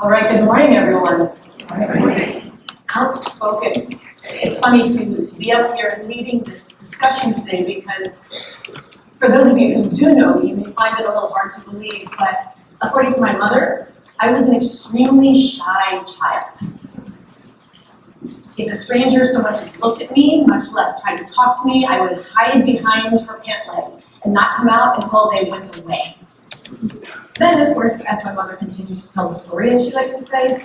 All right, good morning, everyone. Good morning. Outspoken. It's funny to be up here and leading this discussion today because for those of you who do know me, you may find it a little hard to believe, but according to my mother, I was an extremely shy child. If a stranger so much as looked at me, much less tried to talk to me, I would hide behind her pant leg and not come out until they went away. Then, of course, as my mother continues to tell the story, as she likes to say,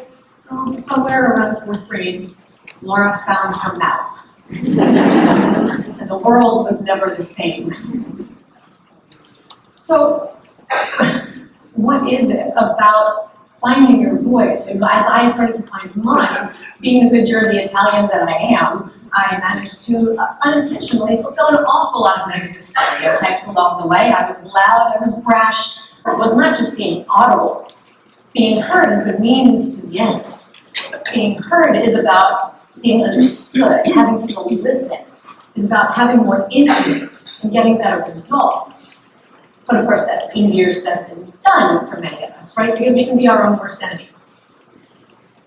somewhere around 4th grade, Laura found her mouth. And the world was never the same. So, what is it about finding your voice? And as I started to find mine, being the good Jersey Italian that I am, I managed to unintentionally fulfill an awful lot of negative stereotypes along the way. I was loud, I was brash. It was not just being audible. Being heard is the means to the end. Being heard is about being understood, having people listen. It's about having more influence and getting better results. But of course, that's easier said than done for many of us, right? Because we can be our own worst enemy.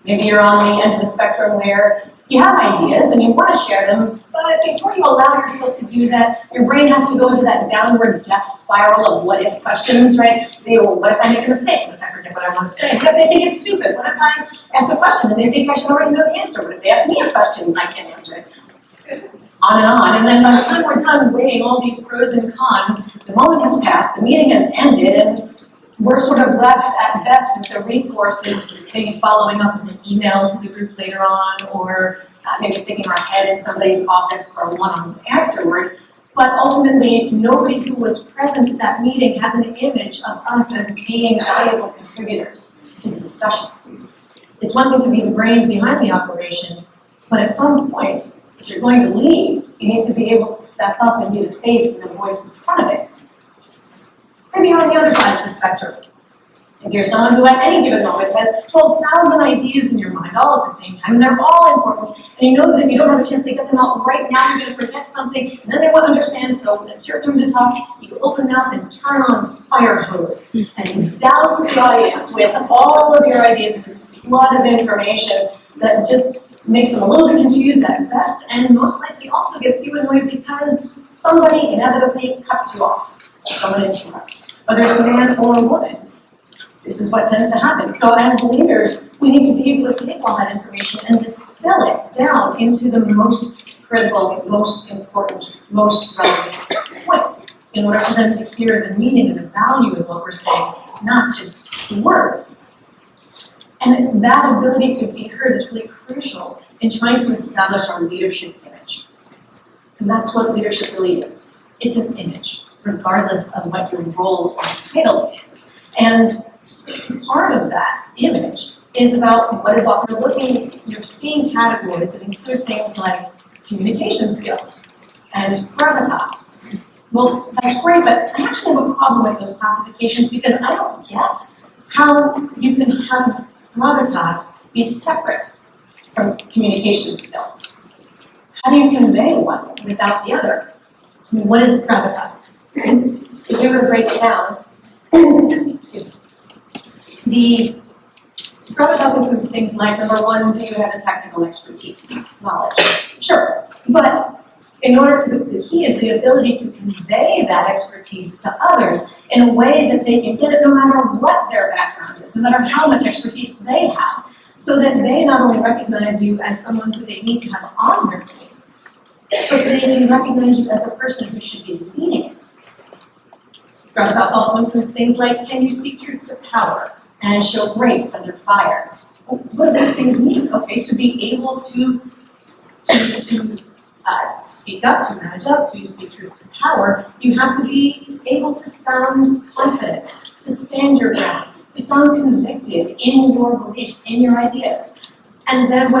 Maybe you're on the end of the spectrum where you have ideas and you want to share them, but before you allow yourself to do that, your brain has to go into that downward death spiral of what-if questions, right? What if I make a mistake? What if I forget what I want to say? What if they think it's stupid? What if I ask a question and they think I should already know the answer? What if they ask me a question and I can't answer it? On and on. And then by the time we're done weighing all these pros and cons, the moment has passed, the meeting has ended, and we're sort of left at best with the recourse of maybe following up with an email to the group later on, or maybe sticking our head in somebody's office for a one-on-one afterward. But ultimately, nobody who was present at that meeting has an image of us as being valuable contributors to the discussion. It's one thing to be the brains behind the operation, but at some point, if you're going to lead, you need to be able to step up and be the face and the voice in front of it. Maybe you're on the other side of the spectrum. If you're someone who at any given moment has 12,000 ideas in your mind all at the same time, and they're all important, and you know that if you don't have a chance to get them out right now, you're going to forget something, and then they won't understand, so when it's your turn to talk, you open mouth and turn on fire hose, and douse the audience with all of your ideas in this flood of information that just makes them a little bit confused at best, and most likely also gets you annoyed because somebody inevitably cuts you off. Someone interrupts, whether it's a man or a woman. This is what tends to happen. So as leaders, we need to be able to take all that information and distill it down into the most critical, most important, most relevant points in order for them to hear the meaning and the value of what we're saying, not just the words. And that ability to be heard is really crucial in trying to establish our leadership image. Because that's what leadership really is. It's an image, regardless of what your role or title is. And part of that image is about what is often you're seeing categories that include things like communication skills and gravitas. Well, that's great, but I actually have a problem with those classifications because I don't get how you can have gravitas be separate from communication skills. How do you convey one without the other? I mean, what is gravitas? If you were to break it down, excuse me, the gravitas includes things like, number one, do you have the technical expertise, knowledge? Sure, but the key is the ability to convey that expertise to others in a way that they can get it no matter what their background is, no matter how much expertise they have, so that they not only recognize you as someone who they need to have on their team, but they can recognize you as the person who should be leading it. Gravitas also includes things like, can you speak truth to power and show grace under fire? What do those things mean? Okay, to be able to speak up, to manage up, to speak truth to power, you have to be able to sound confident, to stand your ground, to sound convicted in your beliefs, in your ideas. And then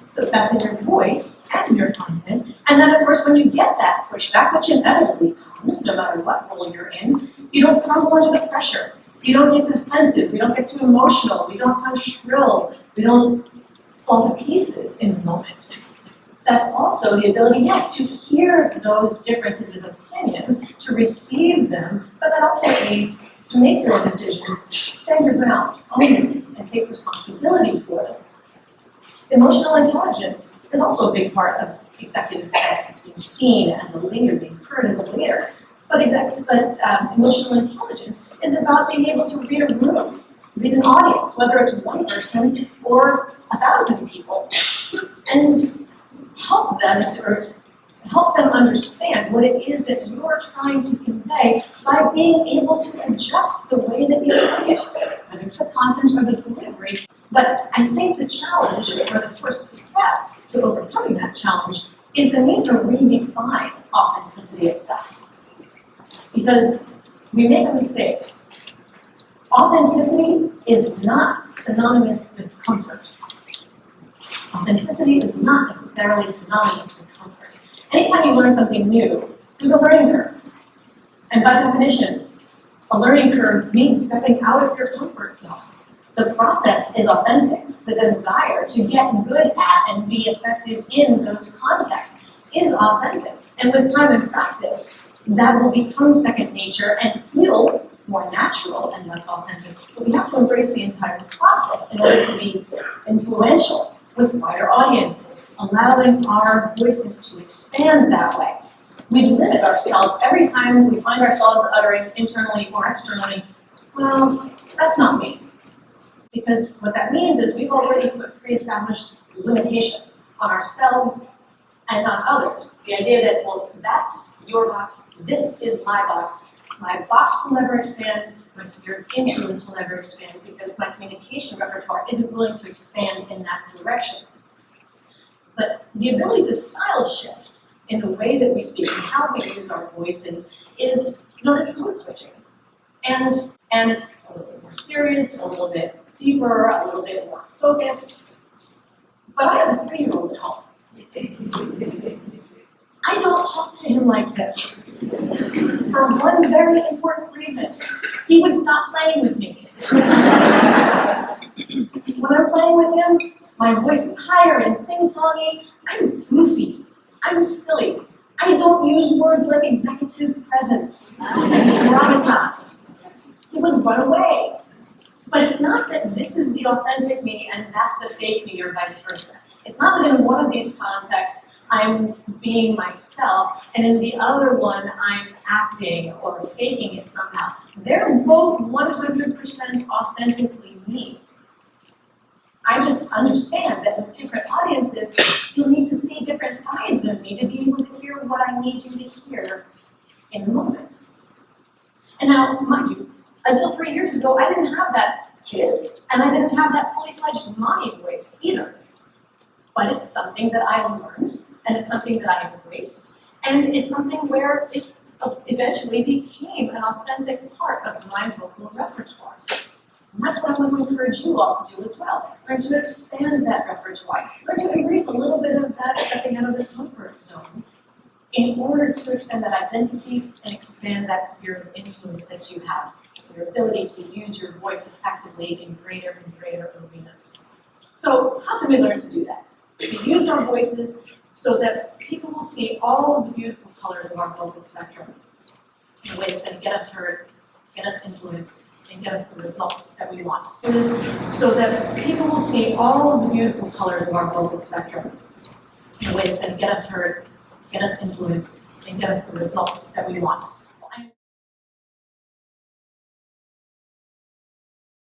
so that's in your voice and in your content. And then, of course, when you get that pushback, which inevitably comes, no matter what role you're in, you don't crumble under the pressure. You don't get defensive. We don't get too emotional. We don't sound shrill. We don't fall to pieces in the moment. That's also the ability, yes, to hear those differences of opinions, to receive them, but then ultimately to make your own decisions, stand your ground, own them, and take responsibility for them. Emotional intelligence is also a big part of executive presence, being seen as a leader, being heard as a leader. But emotional intelligence is about being able to read a room, read an audience, whether it's one person or 1,000 people, and help them understand what it is that you're trying to convey by being able to adjust the way that you say it, whether it's the content or the delivery. But I think the challenge, or the first step to overcoming that challenge, is the need to redefine authenticity itself. Because we make a mistake. Authenticity is not synonymous with comfort. Authenticity is not necessarily synonymous with comfort. Anytime you learn something new, there's a learning curve. And by definition, a learning curve means stepping out of your comfort zone. The process is authentic. The desire to get good at and be effective in those contexts is authentic. And with time and practice, that will become second nature and feel more natural and less authentic. But we have to embrace the entire process in order to be influential with wider audiences, allowing our voices to expand that way. We limit ourselves every time we find ourselves uttering internally or externally, well, that's not me. Because what that means is we've already put pre-established limitations on ourselves and on others. The idea that, well, that's your box, this is my box. My box will never expand, my sphere of influence will never expand because my communication repertoire isn't willing to expand in that direction. But the ability to style shift in the way that we speak and how we use our voices is known as code switching. And it's a little bit more serious, a little bit deeper, a little bit more focused. But I have a 3-year-old at home. I don't talk to him like this for one very important reason. He would stop playing with me. When I'm playing with him, my voice is higher and sing-songy. I'm goofy. I'm silly. I don't use words like executive presence and gravitas. He would run away. But it's not that this is the authentic me and that's the fake me or vice versa. It's not that in one of these contexts I'm being myself and in the other one I'm acting or faking it somehow. They're both 100% authentically me. I just understand that with different audiences, you'll need to see different sides of me to be able to hear what I need you to hear in the moment. And now, mind you, until 3 years ago, I didn't have that kid, and I didn't have that fully fledged mommy voice either. But it's something that I learned, and it's something that I embraced, and it's something where it eventually became an authentic part of my vocal repertoire. And that's what I'm going to encourage you all to do as well. Learn to expand that repertoire. Learn to embrace a little bit of that stepping out of the comfort zone in order to expand that identity and expand that sphere of influence that you have, your ability to use your voice effectively in greater and greater arenas. So how can we learn to do that? To use our voices so that people will see all of the beautiful colors of our vocal spectrum in a way that's going to get us heard, get us influence, and get us the results that we want. So that people will see all of the beautiful colors of our vocal spectrum in a way that's going to get us heard, get us influence, and get us the results that we want.